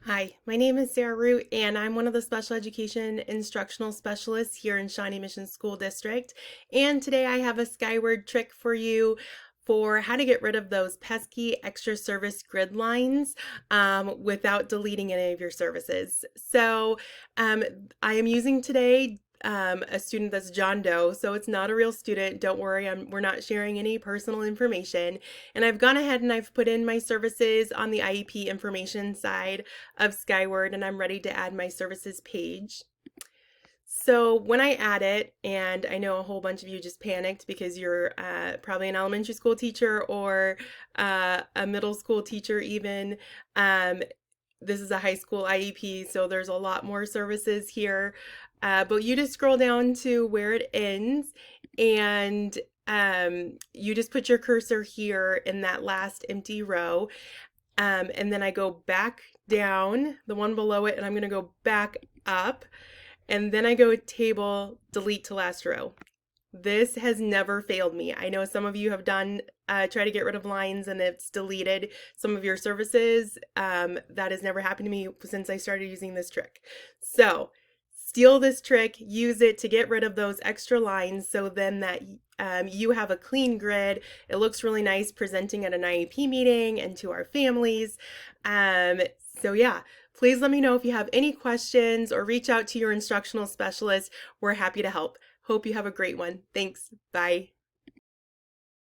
Hi, my name is Sarah Root, and I'm one of the special education instructional specialists here in Shawnee Mission School District. And today I have a Skyward trick for you for how to get rid of those pesky extra service grid lines without deleting any of your services. Um, I am using today a student that's John Doe, so it's not a real student. Don't worry, we're not sharing any personal information. And I've gone ahead and I've put in my services on the IEP information side of Skyward, and I'm ready to add my services page. So when I add it, and I know a whole bunch of you just panicked because you're probably an elementary school teacher or a middle school teacher even. Um, this is a high school IEP, so there's a lot more services here. But you just scroll down to where it ends, and you just put your cursor here in that last empty row. And then I go back down, the one below it, and I'm going to go back up. And then I go table, delete to last row. This has never failed me. I know some of you have done try to get rid of lines and it's deleted some of your services. That has never happened to me since I started using this trick. So steal this trick, use it to get rid of those extra lines so then that you have a clean grid. It looks really nice presenting at an IEP meeting and to our families. So yeah, please let me know if you have any questions or reach out to your instructional specialist. We're happy to help. Hope you have a great one. Thanks. Bye.